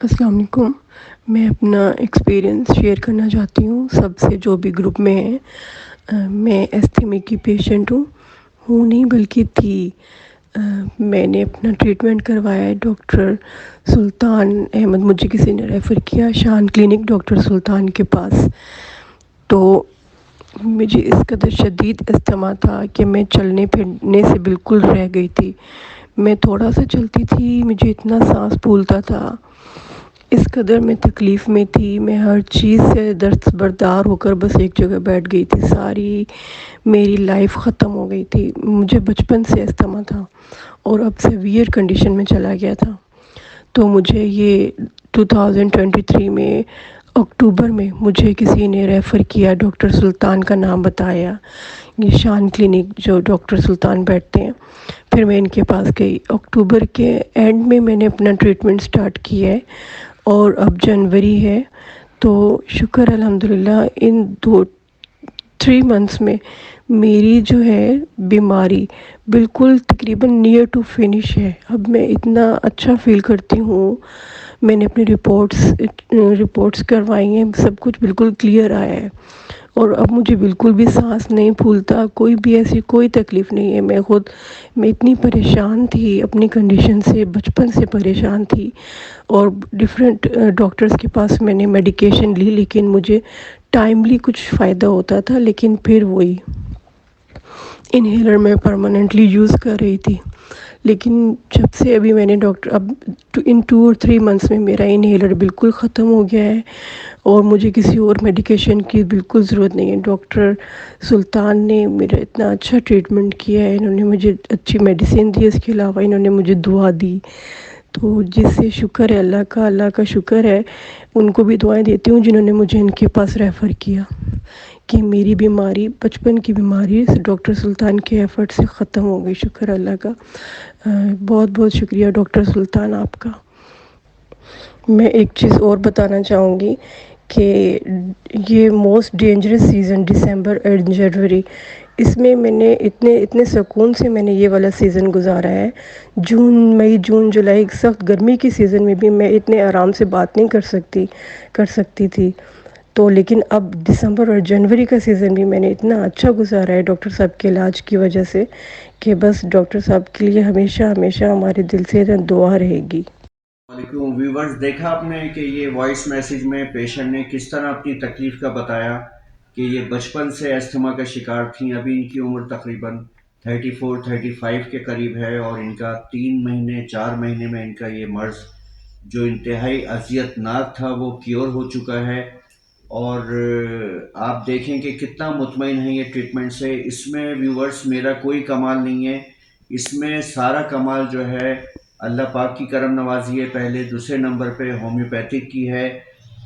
السلام علیکم۔ میں اپنا ایکسپیرینس شیئر کرنا چاہتی ہوں سب سے جو بھی گروپ میں ہیں۔ میں استھمی کی پیشنٹ ہوں نہیں بلکہ تھی۔ میں نے اپنا ٹریٹمنٹ کروایا ہے ڈاکٹر سلطان احمد، مجھے کسی نے ریفر کیا شان کلینک ڈاکٹر سلطان کے پاس۔ تو مجھے اس قدر شدید استھما تھا کہ میں چلنے پھرنے سے بالکل رہ گئی تھی۔ میں تھوڑا سا چلتی تھی مجھے اتنا سانس پھولتا تھا، اس قدر میں تکلیف میں تھی۔ میں ہر چیز سے دستبردار ہو کر بس ایک جگہ بیٹھ گئی تھی، ساری میری لائف ختم ہو گئی تھی۔ مجھے بچپن سے استھما تھا اور اب سیویئر کنڈیشن میں چلا گیا تھا۔ تو مجھے یہ 2023 میں اکتوبر میں مجھے کسی نے ریفر کیا، ڈاکٹر سلطان کا نام بتایا، یہ شان کلینک جو ڈاکٹر سلطان بیٹھتے ہیں۔ پھر میں ان کے پاس گئی، اکتوبر کے اینڈ میں میں نے اپنا ٹریٹمنٹ سٹارٹ کیا ہے اور اب جنوری ہے۔ تو شکر الحمدللہ ان 3 منتھس میں میری جو ہے بیماری بالکل تقریباً نیئر ٹو فنش ہے۔ اب میں اتنا اچھا فیل کرتی ہوں۔ میں نے اپنی رپورٹس کروائی ہیں، سب کچھ بالکل کلیئر آیا ہے اور اب مجھے بالکل بھی سانس نہیں پھولتا، کوئی بھی ایسی کوئی تکلیف نہیں ہے۔ میں اتنی پریشان تھی اپنی کنڈیشن سے، بچپن سے پریشان تھی اور ڈیفرنٹ ڈاکٹرز کے پاس میں نے میڈیکیشن لی، لیکن مجھے ٹائملی کچھ فائدہ ہوتا تھا، لیکن پھر وہی انہیلر میں پرماننٹلی یوز کر رہی تھی۔ لیکن جب سے ابھی میں نے اب ان 2 اور 3 منتھس میں میرا انہیلر بالکل ختم ہو گیا ہے اور مجھے کسی اور میڈیکیشن کی بالکل ضرورت نہیں ہے۔ ڈاکٹر سلطان نے میرا اتنا اچھا ٹریٹمنٹ کیا ہے، انہوں نے مجھے اچھی میڈیسن دی، اس کے علاوہ انہوں نے مجھے دعا دی، تو جس سے شکر ہے اللہ کا شکر ہے۔ ان کو بھی دعائیں دیتی ہوں جنہوں نے مجھے ان کے پاس ریفر کیا کہ میری بیماری بچپن کی بیماری ڈاکٹر سلطان کے ایفرٹ سے ختم ہو گئی۔ شکر اللہ کا۔ بہت بہت شکریہ ڈاکٹر سلطان آپ کا۔ میں ایک چیز اور بتانا چاہوں گی کہ یہ most dangerous season December and January, اس میں نے اتنے سکون سے میں نے یہ والا سیزن گزارا ہے۔ مئی جون جولائی سخت گرمی کی سیزن میں بھی میں اتنے آرام سے بات نہیں کر سکتی تھی، تو لیکن اب دسمبر اور جنوری کا سیزن بھی میں نے اتنا اچھا گزارا ہے ڈاکٹر صاحب کے علاج کی وجہ سے کہ بس ڈاکٹر صاحب کے لیے ہمیشہ ہمیشہ ہمارے دل سے دعا رہے گی۔ علیکم ویورز، دیکھا آپ نے کہ یہ وائس میسیج میں پیشنٹ نے کس طرح اپنی تکلیف کا بتایا کہ یہ بچپن سے استھما کا شکار تھیں۔ ابھی ان کی عمر تقریباً 34-35 کے قریب ہے اور ان کا 4 مہینے میں ان کا یہ مرض جو انتہائی اذیت ناک تھا وہ کیور ہو چکا ہے۔ اور آپ دیکھیں کہ کتنا مطمئن ہے یہ ٹریٹمنٹ سے۔ اس میں ویورز میرا کوئی کمال نہیں ہے، اس میں سارا کمال جو ہے اللہ پاک کی کرم نوازی ہے۔ پہلے دوسرے نمبر پہ ہومیوپیتھک کی ہے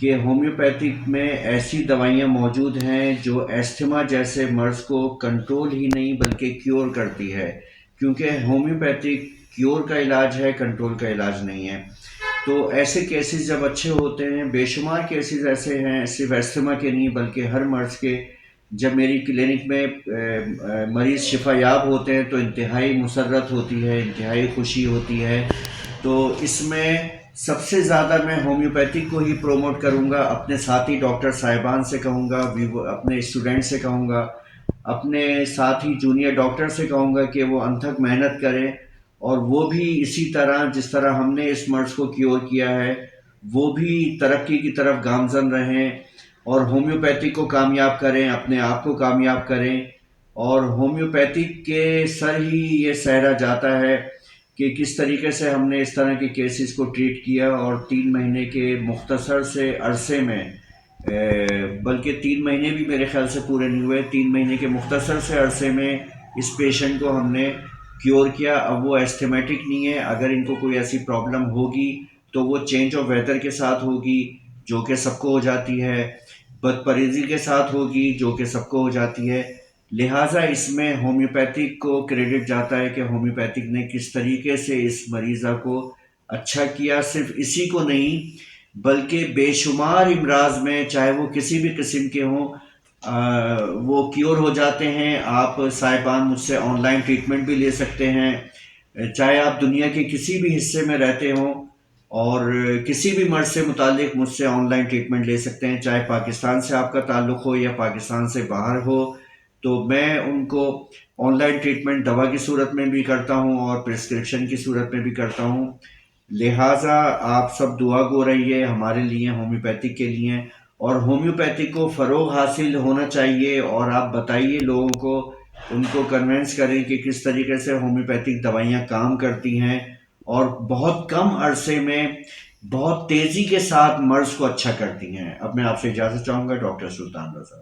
کہ ہومیوپیتھک میں ایسی دوائیاں موجود ہیں جو استھما جیسے مرض کو کنٹرول ہی نہیں بلکہ کیور کرتی ہے، کیونکہ ہومیوپیتھک کیور کا علاج ہے، کنٹرول کا علاج نہیں ہے۔ تو ایسے کیسز جب اچھے ہوتے ہیں، بے شمار کیسز ایسے ہیں صرف استھما کے نہیں بلکہ ہر مرض کے، جب میری کلینک میں مریض شفا یاب ہوتے ہیں تو انتہائی مسرت ہوتی ہے، انتہائی خوشی ہوتی ہے۔ تو اس میں سب سے زیادہ میں ہومیوپیتھک کو ہی پروموٹ کروں گا، اپنے ساتھی ڈاکٹر صاحبان سے کہوں گا، اپنے اسٹوڈنٹ سے کہوں گا، اپنے ساتھی جونیئر ڈاکٹر سے کہوں گا کہ وہ انتھک محنت کریں اور وہ بھی اسی طرح جس طرح ہم نے اس مرض کو کیور کیا ہے وہ بھی ترقی کی طرف گامزن رہیں اور ہومیوپیتھک کو کامیاب کریں، اپنے آپ کو کامیاب کریں۔ اور ہومیوپیتھک کے سر ہی یہ سہرا جاتا ہے کہ کس طریقے سے ہم نے اس طرح کے کیسز کو ٹریٹ کیا اور 3 مہینے کے مختصر سے عرصے میں، بلکہ 3 مہینے بھی میرے خیال سے پورے نہیں ہوئے، 3 مہینے کے مختصر سے عرصے میں اس پیشنٹ کو ہم نے کیور کیا۔ اب وہ ایسٹھمیٹک نہیں ہے، اگر ان کو کوئی ایسی پرابلم ہوگی تو وہ چینج آف ویدر کے ساتھ ہوگی جو کہ سب کو ہو جاتی ہے، بد پریزی کے ساتھ ہوگی جو کہ سب کو ہو جاتی ہے۔ لہٰذا اس میں ہومیوپیتھک کو کریڈٹ جاتا ہے کہ ہومیوپیتھک نے کس طریقے سے اس مریضہ کو اچھا کیا۔ صرف اسی کو نہیں بلکہ بے شمار امراض میں چاہے وہ کسی بھی قسم کے ہوں وہ کیور ہو جاتے ہیں۔ آپ صاحبان مجھ سے آن لائن ٹریٹمنٹ بھی لے سکتے ہیں، چاہے آپ دنیا کے کسی بھی حصے میں رہتے ہوں اور کسی بھی مرض سے متعلق مجھ سے آن لائن ٹریٹمنٹ لے سکتے ہیں، چاہے پاکستان سے آپ کا تعلق ہو یا پاکستان سے باہر ہو، تو میں ان کو آن لائن ٹریٹمنٹ دوا کی صورت میں بھی کرتا ہوں اور پرسکرپشن کی صورت میں بھی کرتا ہوں۔ لہٰذا آپ سب دعا گو رہیے ہمارے لیے، ہومیوپیتھک کے لیے، اور ہومیوپیتھک کو فروغ حاصل ہونا چاہیے، اور آپ بتائیے لوگوں کو، ان کو کنونس کریں کہ کس طریقے سے ہومیوپیتھک دوائیاں کام کرتی ہیں اور بہت کم عرصے میں بہت تیزی کے ساتھ مرض کو اچھا کرتی ہیں۔ اب میں آپ سے اجازت چاہوں گا ڈاکٹر سلطان رضا۔